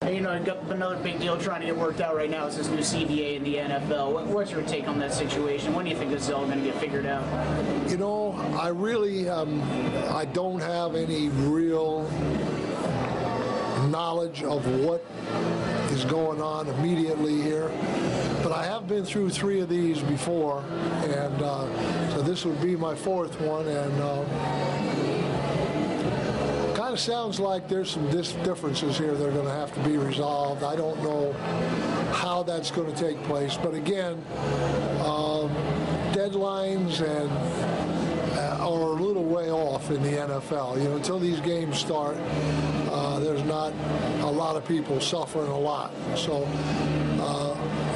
You know, another big deal trying to get worked out right now is this new CBA in the NFL. What's your take on that situation? When do you think this is all going to get figured out? You know, I really, I don't have any real knowledge of what is going on immediately here, but I have been through 3 of these before, and so this would be my 4th one, and kind of sounds like there's some differences here that are going to have to be resolved. I don't know how that's going to take place, but again, deadlines and are a little way off in the NFL. You know, until these games start, there's not a lot of people suffering a lot. So,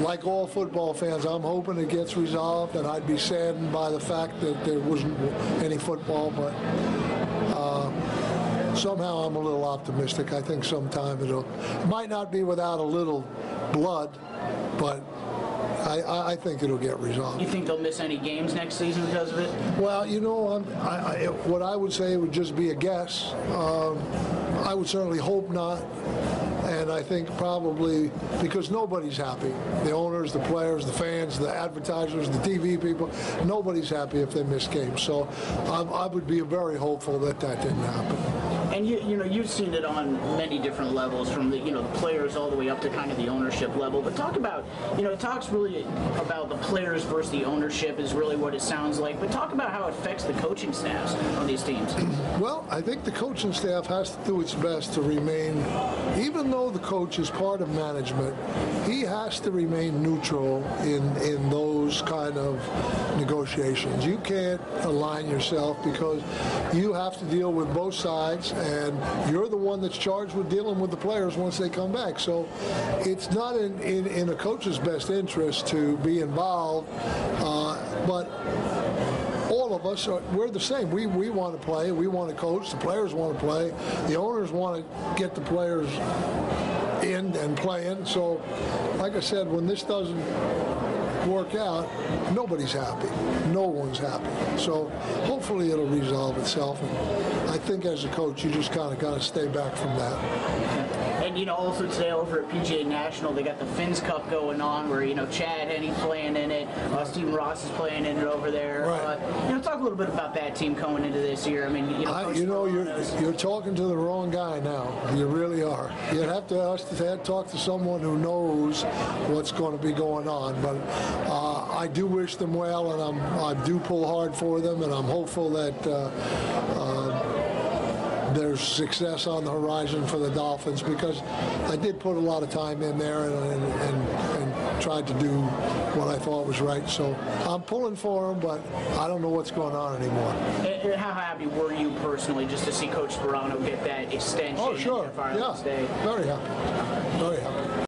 like all football fans, I'm hoping it gets resolved, and I'd be saddened by the fact that there wasn't any football, but somehow I'm a little optimistic. I think sometime it might not be without a little blood, but I think it'll get resolved. You think they'll miss any games next season because of it? Well, you know, what I would say would just be a guess. I would certainly hope not. And I think probably because nobody's happy. The owners, the players, the fans, the advertisers, the TV people, nobody's happy if they miss games. So I would be very hopeful that that didn't happen. And you know, you've seen it on many different levels, from the the players all the way up to kind of the ownership level. But talk about, it talks really about the players versus the ownership is really what it sounds like. But talk about how it affects the coaching staffs on these teams. Well, I think the coaching staff has to do its best to remain, even though the coach is part of management, he has to remain neutral in those kind of negotiations. You can't align yourself because you have to deal with both sides, and you're the one that's charged with dealing with the players once they come back. So it's not in a coach's best interest to be involved, but all of us, we're the same. We want to play. We want to coach. The players want to play. The owners want to get the players in and playing. So, like I said, when this doesn't work out, nobody's happy. No one's happy. So hopefully it'll resolve itself. And I think as a coach, you just kind of got to stay back from that. And, also today over at PGA National, they got the Finns Cup going on where, Chad Henney's playing in it. Stephen Ross is playing in it over there. Right. Talk a little bit about that team coming into this year. I mean, you're talking to the wrong guy now. You really are. You'd have to talk to someone who knows what's going to be going on. But I do wish them well, and I do pull hard for them, and I'm hopeful that there's success on the horizon for the Dolphins, because I did put a lot of time in there and tried to do what I thought was right. So I'm pulling for them, but I don't know what's going on anymore. And how happy were you personally just to see Coach Sperano get that extension? Oh, sure. Yeah, Very happy. Very happy.